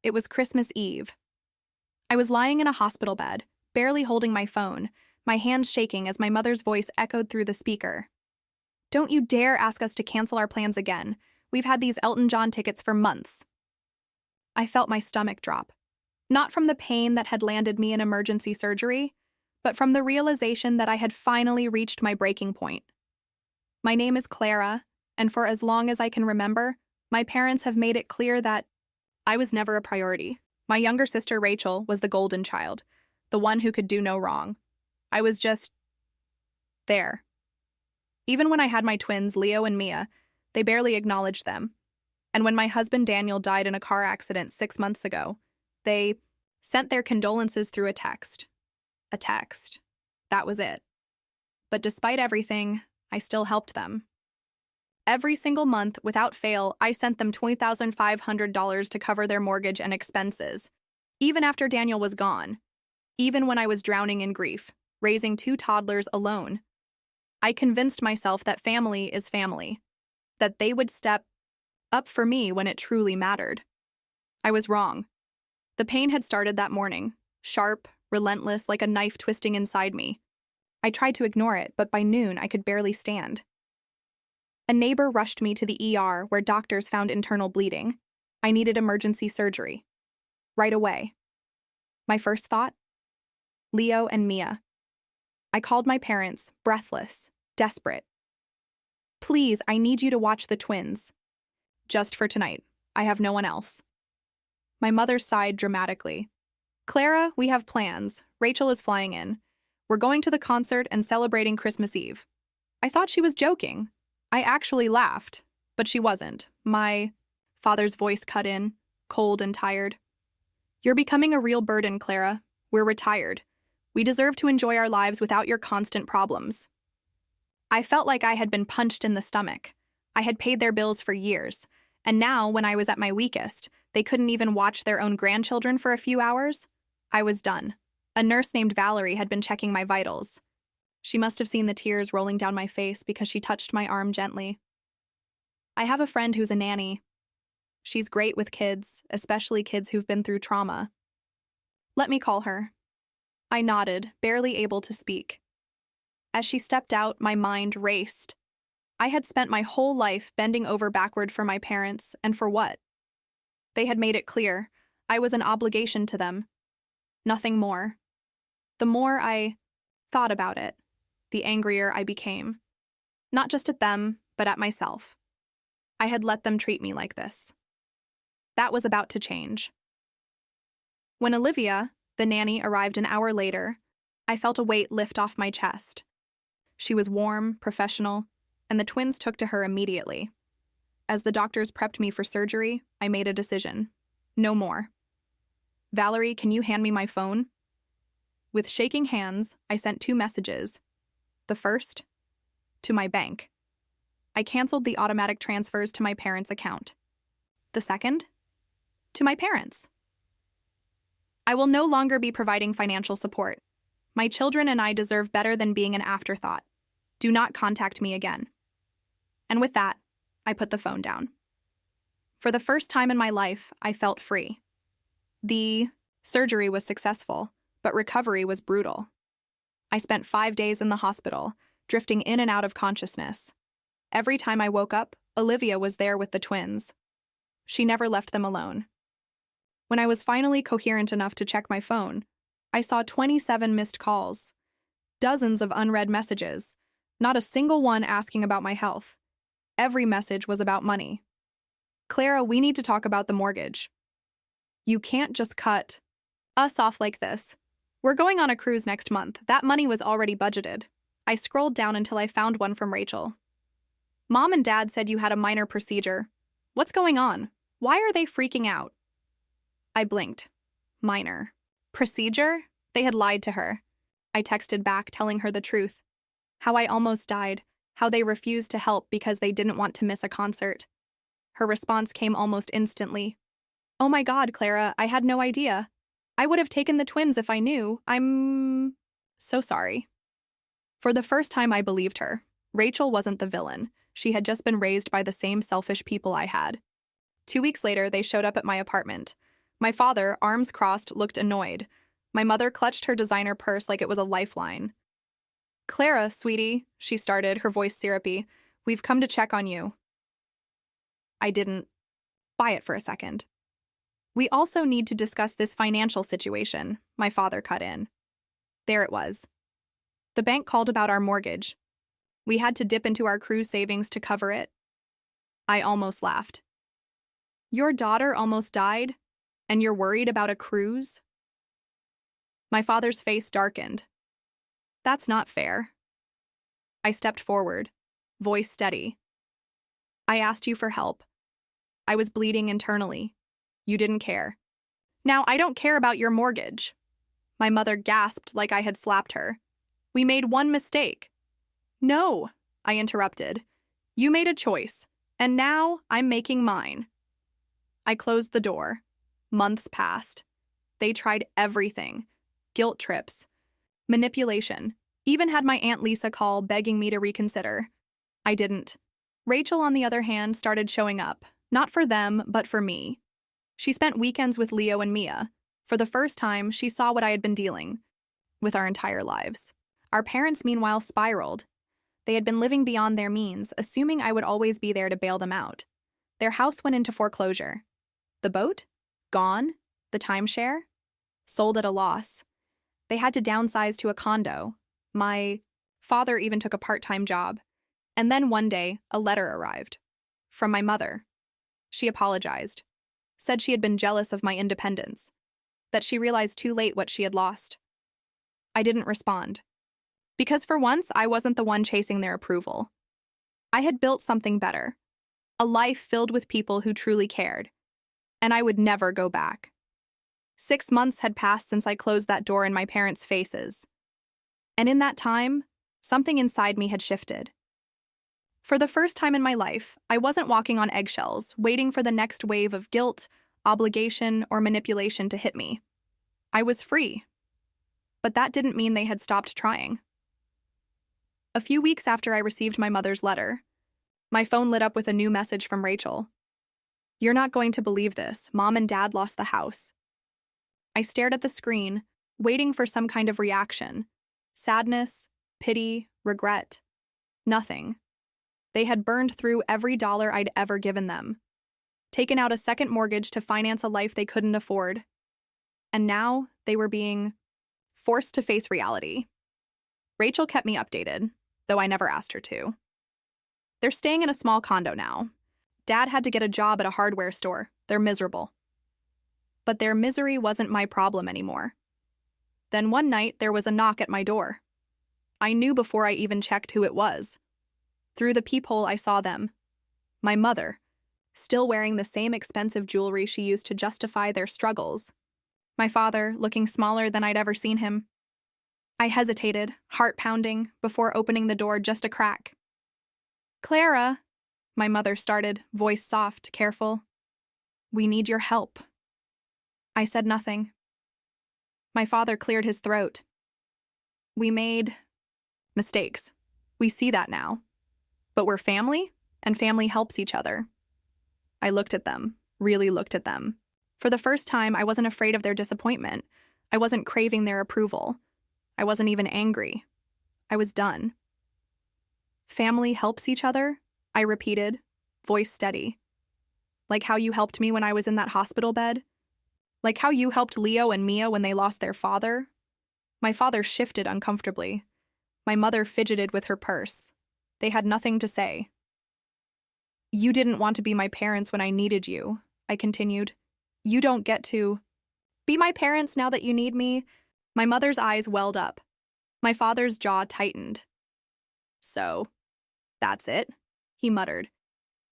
It was Christmas Eve. I was lying in a hospital bed, barely holding my phone, my hands shaking as my mother's voice echoed through the speaker. "Don't you dare ask us to cancel our plans again. We've had these Elton John tickets for months." I felt my stomach drop. Not from the pain that had landed me in emergency surgery, but from the realization that I had finally reached my breaking point. My name is Clara, and for as long as I can remember, my parents have made it clear that I was never a priority. My younger sister Rachel was the golden child, the one who could do no wrong. I was just there. Even when I had my twins, Leo and Mia, they barely acknowledged them. And when my husband Daniel died in a car accident 6 months ago, they sent their condolences through a text. A text. That was it. But despite everything, I still helped them. Every single month, without fail, I sent them $20,500 to cover their mortgage and expenses, even after Daniel was gone, even when I was drowning in grief, raising 2 toddlers alone. I convinced myself that family is family, that they would step up for me when it truly mattered. I was wrong. The pain had started that morning, sharp, relentless, like a knife twisting inside me. I tried to ignore it, but by noon I could barely stand. A neighbor rushed me to the ER where doctors found internal bleeding. I needed emergency surgery. Right away. My first thought? Leo and Mia. I called my parents, breathless, desperate. "Please, I need you to watch the twins. Just for tonight. I have no one else." My mother sighed dramatically. "Clara, we have plans. Rachel is flying in. We're going to the concert and celebrating Christmas Eve." I thought she was joking. I actually laughed, but she wasn't. My father's voice cut in, cold and tired. "You're becoming a real burden, Clara. We're retired. We deserve to enjoy our lives without your constant problems." I felt like I had been punched in the stomach. I had paid their bills for years, and now, when I was at my weakest, they couldn't even watch their own grandchildren for a few hours. I was done. A nurse named Valerie had been checking my vitals. She must have seen the tears rolling down my face because she touched my arm gently. "I have a friend who's a nanny. She's great with kids, especially kids who've been through trauma. Let me call her." I nodded, barely able to speak. As she stepped out, my mind raced. I had spent my whole life bending over backward for my parents, and for what? They had made it clear. I was an obligation to them. Nothing more. The more I thought about it, the angrier I became. Not just at them, but at myself. I had let them treat me like this. That was about to change. When Olivia, the nanny, arrived an hour later, I felt a weight lift off my chest. She was warm, professional, and the twins took to her immediately. As the doctors prepped me for surgery, I made a decision. No more. "Valerie, can you hand me my phone?" With shaking hands, I sent 2 messages. The first, to my bank. I canceled the automatic transfers to my parents' account. The second, to my parents. "I will no longer be providing financial support. My children and I deserve better than being an afterthought. Do not contact me again." And with that, I put the phone down. For the first time in my life, I felt free. The surgery was successful, but recovery was brutal. I spent 5 days in the hospital, drifting in and out of consciousness. Every time I woke up, Olivia was there with the twins. She never left them alone. When I was finally coherent enough to check my phone, I saw 27 missed calls, dozens of unread messages, not a single one asking about my health. Every message was about money. "Clara, we need to talk about the mortgage. You can't just cut us off like this. We're going on a cruise next month. That money was already budgeted." I scrolled down until I found one from Rachel. "Mom and Dad said you had a minor procedure. What's going on? Why are they freaking out?" I blinked. Minor procedure? They had lied to her. I texted back, telling her the truth. How I almost died. How they refused to help because they didn't want to miss a concert. Her response came almost instantly. "Oh my God, Clara, I had no idea. I would have taken the twins if I knew. I'm so sorry." For the first time, I believed her. Rachel wasn't the villain. She had just been raised by the same selfish people I had. 2 weeks later, they showed up at my apartment. My father, arms crossed, looked annoyed. My mother clutched her designer purse like it was a lifeline. Clara, sweetie, she started, her voice syrupy. We've come to check on you. I didn't buy it for a second. We also need to discuss this financial situation, my father cut in. There it was. The bank called about our mortgage. We had to dip into our cruise savings to cover it. I almost laughed. Your daughter almost died, and you're worried about a cruise? My father's face darkened. That's not fair. I stepped forward, voice steady. I asked you for help. I was bleeding internally. You didn't care. Now I don't care about your mortgage. My mother gasped like I had slapped her. We made one mistake. No, I interrupted. You made a choice, and now I'm making mine. I closed the door. Months passed. They tried everything. Guilt trips, manipulation, even had my Aunt Lisa call begging me to reconsider. I didn't. Rachel, on the other hand, started showing up, not for them, but for me. She spent weekends with Leo and Mia. For the first time, she saw what I had been dealing with our entire lives. Our parents, meanwhile, spiraled. They had been living beyond their means, assuming I would always be there to bail them out. Their house went into foreclosure. The boat? Gone. The timeshare? Sold at a loss. They had to downsize to a condo. My father even took a part-time job. And then one day, a letter arrived. From my mother. She apologized. Said she had been jealous of my independence. That she realized too late what she had lost. I didn't respond. Because for once, I wasn't the one chasing their approval. I had built something better. A life filled with people who truly cared. And I would never go back. 6 months had passed since I closed that door in my parents' faces. And in that time, something inside me had shifted. For the first time in my life, I wasn't walking on eggshells, waiting for the next wave of guilt, obligation, or manipulation to hit me. I was free. But that didn't mean they had stopped trying. A few weeks after I received my mother's letter, my phone lit up with a new message from Rachel. You're not going to believe this. Mom and Dad lost the house. I stared at the screen, waiting for some kind of reaction. Sadness, pity, regret. Nothing. They had burned through every dollar I'd ever given them. Taken out a second mortgage to finance a life they couldn't afford. And now they were being forced to face reality. Rachel kept me updated, though I never asked her to. They're staying in a small condo now. Dad had to get a job at a hardware store. They're miserable. But their misery wasn't my problem anymore. Then one night, there was a knock at my door. I knew before I even checked who it was. Through the peephole, I saw them. My mother, still wearing the same expensive jewelry she used to justify their struggles. My father, looking smaller than I'd ever seen him. I hesitated, heart pounding, before opening the door just a crack. Clara, my mother started, voice soft, careful. We need your help. I said nothing. My father cleared his throat. We made mistakes. We see that now. But we're family, and family helps each other. I looked at them, really looked at them. For the first time, I wasn't afraid of their disappointment. I wasn't craving their approval. I wasn't even angry. I was done. Family helps each other, I repeated, voice steady. Like how you helped me when I was in that hospital bed? Like how you helped Leo and Mia when they lost their father? My father shifted uncomfortably. My mother fidgeted with her purse. They had nothing to say. You didn't want to be my parents when I needed you, I continued. You don't get to be my parents now that you need me. My mother's eyes welled up. My father's jaw tightened. So, that's it, he muttered.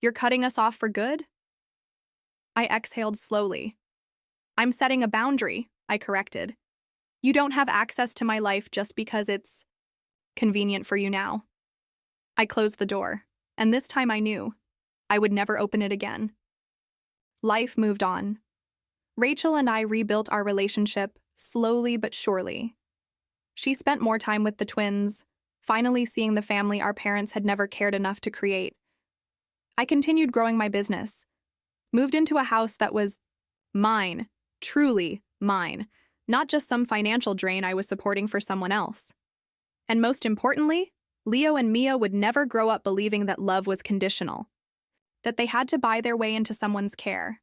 You're cutting us off for good? I exhaled slowly. I'm setting a boundary, I corrected. You don't have access to my life just because it's convenient for you now. I closed the door, and this time I knew I would never open it again. Life moved on. Rachel and I rebuilt our relationship slowly but surely. She spent more time with the twins, finally seeing the family our parents had never cared enough to create. I continued growing my business, moved into a house that was mine, Truly mine, not just some financial drain I was supporting for someone else. And most importantly, Leo and Mia would never grow up believing that love was conditional, that they had to buy their way into someone's care,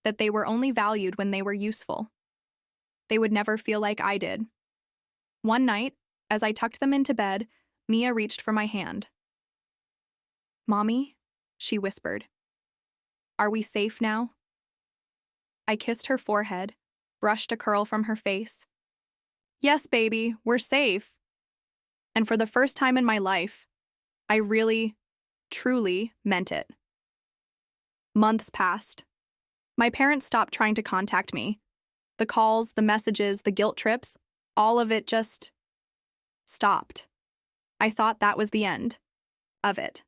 that they were only valued when they were useful. They would never feel like I did. One night, as I tucked them into bed, Mia reached for my hand. "Mommy," she whispered. "Are we safe now?" I kissed her forehead, brushed a curl from her face. "Yes, baby, we're safe." And for the first time in my life, I really, truly meant it. Months passed. My parents stopped trying to contact me. The calls, the messages, the guilt trips, all of it just stopped. I thought that was the end of it.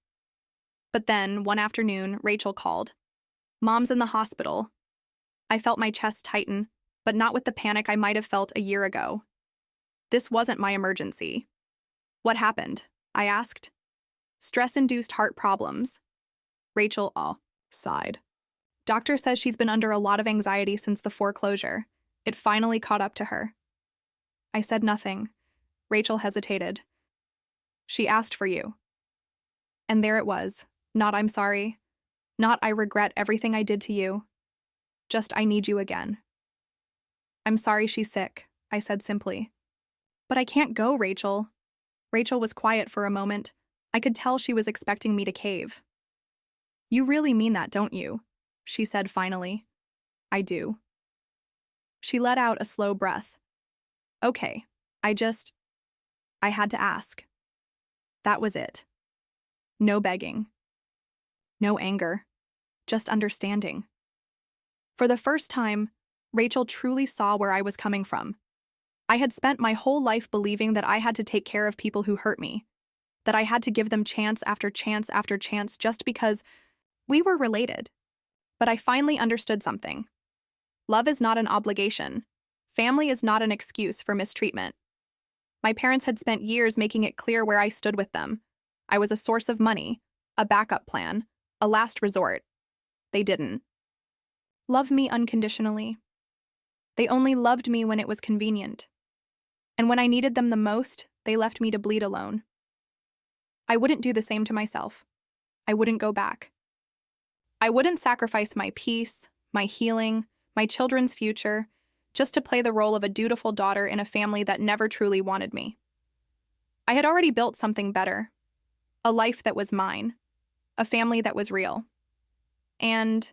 But then, one afternoon, Rachel called. "Mom's in the hospital." I felt my chest tighten, but not with the panic I might have felt a year ago. This wasn't my emergency. "What happened?" I asked. "Stress-induced heart problems." Rachel sighed. "Doctor says she's been under a lot of anxiety since the foreclosure. It finally caught up to her." I said nothing. Rachel hesitated. "She asked for you." And there it was. Not "I'm sorry." Not "I regret everything I did to you." Just "I need you again." "I'm sorry she's sick," I said simply. "But I can't go, Rachel." Rachel was quiet for a moment. I could tell she was expecting me to cave. "You really mean that, don't you?" she said finally. "I do." She let out a slow breath. "Okay, I had to ask." That was it. No begging. No anger. Just understanding. For the first time, Rachel truly saw where I was coming from. I had spent my whole life believing that I had to take care of people who hurt me, that I had to give them chance after chance after chance just because we were related. But I finally understood something. Love is not an obligation. Family is not an excuse for mistreatment. My parents had spent years making it clear where I stood with them. I was a source of money, a backup plan, a last resort. They didn't love me unconditionally. They only loved me when it was convenient. And when I needed them the most, they left me to bleed alone. I wouldn't do the same to myself. I wouldn't go back. I wouldn't sacrifice my peace, my healing, my children's future, just to play the role of a dutiful daughter in a family that never truly wanted me. I had already built something better, a life that was mine, a family that was real. And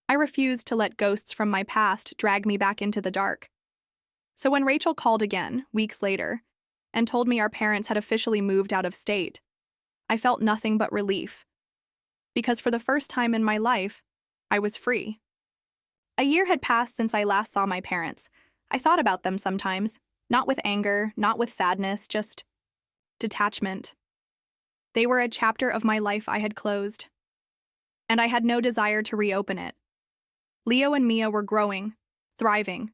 I refused to let ghosts from my past drag me back into the dark. So when Rachel called again, weeks later, and told me our parents had officially moved out of state, I felt nothing but relief. Because for the first time in my life, I was free. A year had passed since I last saw my parents. I thought about them sometimes, not with anger, not with sadness, just detachment. They were a chapter of my life I had closed, and I had no desire to reopen it. Leo and Mia were growing, thriving.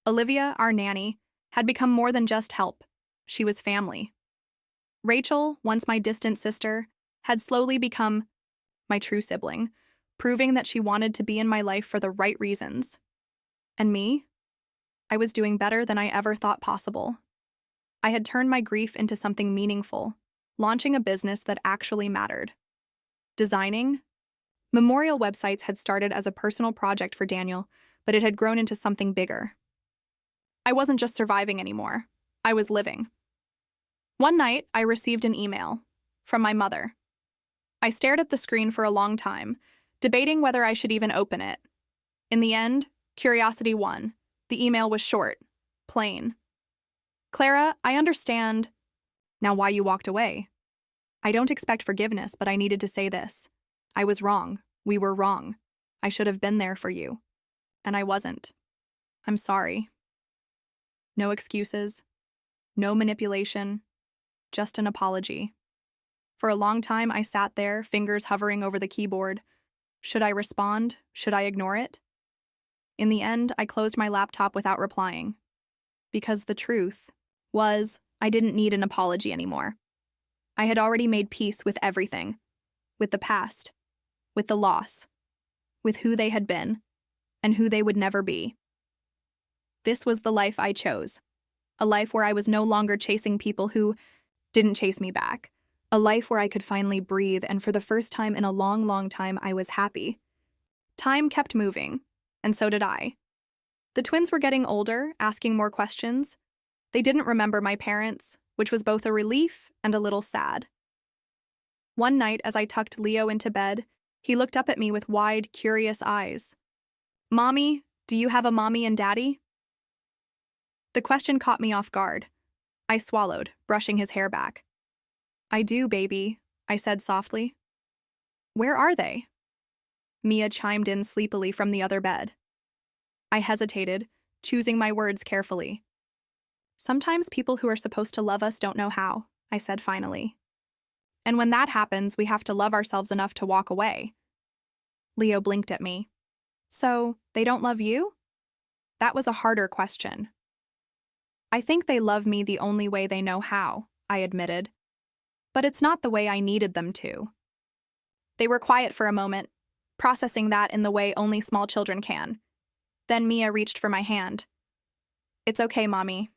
Olivia, our nanny, had become more than just help. She was family. Rachel, once my distant sister, had slowly become my true sibling, proving that she wanted to be in my life for the right reasons. And me? I was doing better than I ever thought possible. I had turned my grief into something meaningful, launching a business that actually mattered. Designing? Memorial websites had started as a personal project for Daniel, but it had grown into something bigger. I wasn't just surviving anymore. I was living. One night, I received an email from my mother. I stared at the screen for a long time, debating whether I should even open it. In the end, curiosity won. The email was short, plain. "Clara, I understand now why you walked away. I don't expect forgiveness, but I needed to say this. I was wrong. We were wrong. I should have been there for you. And I wasn't. I'm sorry." No excuses. No manipulation. Just an apology. For a long time, I sat there, fingers hovering over the keyboard. Should I respond? Should I ignore it? In the end, I closed my laptop without replying. Because the truth was, I didn't need an apology anymore. I had already made peace with everything. With the past. With the loss. With who they had been. And who they would never be. This was the life I chose. A life where I was no longer chasing people who didn't chase me back. A life where I could finally breathe, and for the first time in a long, long time, I was happy. Time kept moving, and so did I. The twins were getting older, asking more questions. They didn't remember my parents, which was both a relief and a little sad. One night, as I tucked Leo into bed, he looked up at me with wide, curious eyes. "Mommy, do you have a mommy and daddy?" The question caught me off guard. I swallowed, brushing his hair back. "I do, baby," I said softly. "Where are they?" Mia chimed in sleepily from the other bed. I hesitated, choosing my words carefully. "Sometimes people who are supposed to love us don't know how," I said finally. "And when that happens, we have to love ourselves enough to walk away." Leo blinked at me. "So, they don't love you?" That was a harder question. "I think they love me the only way they know how," I admitted. "But it's not the way I needed them to." They were quiet for a moment, processing that in the way only small children can. Then Mia reached for my hand. "It's okay, Mommy.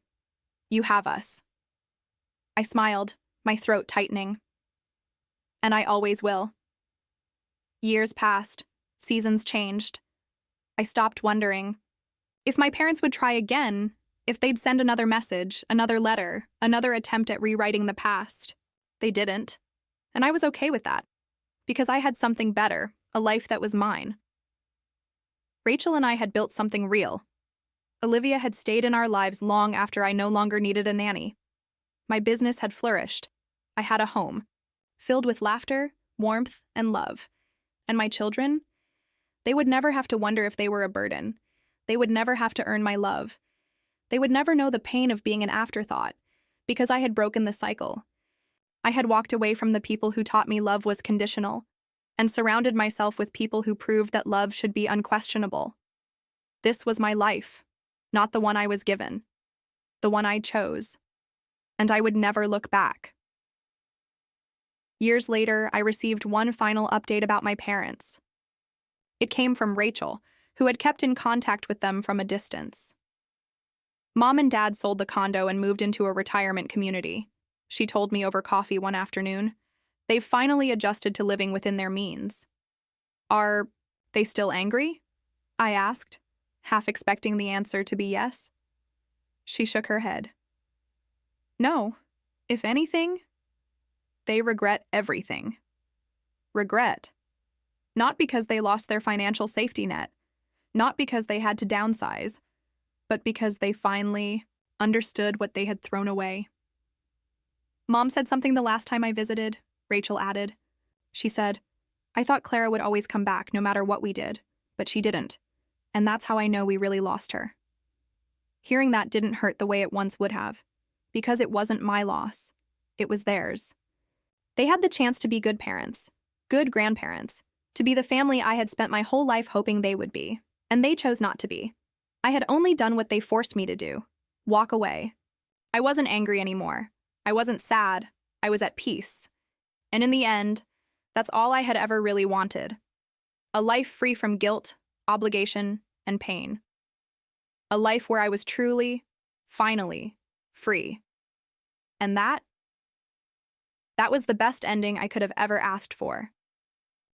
You have us." I smiled, my throat tightening. "And I always will." Years passed, seasons changed. I stopped wondering. If my parents would try again, if they'd send another message, another letter, another attempt at rewriting the past. They didn't. And I was okay with that. Because I had something better, a life that was mine. Rachel and I had built something real. Olivia had stayed in our lives long after I no longer needed a nanny. My business had flourished. I had a home, filled with laughter, warmth, and love. And my children? They would never have to wonder if they were a burden. They would never have to earn my love. They would never know the pain of being an afterthought, because I had broken the cycle. I had walked away from the people who taught me love was conditional, and surrounded myself with people who proved that love should be unquestionable. This was my life, not the one I was given, the one I chose, and I would never look back. Years later, I received one final update about my parents. It came from Rachel, who had kept in contact with them from a distance. Mom and Dad sold the condo and moved into a retirement community, she told me over coffee one afternoon. They've finally adjusted to living within their means. "Are they still angry?" I asked, half expecting the answer to be yes. She shook her head. "No. If anything, they regret everything." Regret. Not because they lost their financial safety net, not because they had to downsize, but because they finally understood what they had thrown away. "Mom said something the last time I visited," Rachel added. She said, "I thought Clara would always come back no matter what we did, but she didn't, and that's how I know we really lost her." Hearing that didn't hurt the way it once would have, because it wasn't my loss. It was theirs. They had the chance to be good parents, good grandparents, to be the family I had spent my whole life hoping they would be, and they chose not to be. I had only done what they forced me to do, walk away. I wasn't angry anymore. I wasn't sad. I was at peace. And in the end, that's all I had ever really wanted. A life free from guilt, obligation, and pain. A life where I was truly, finally, free. And that was the best ending I could have ever asked for.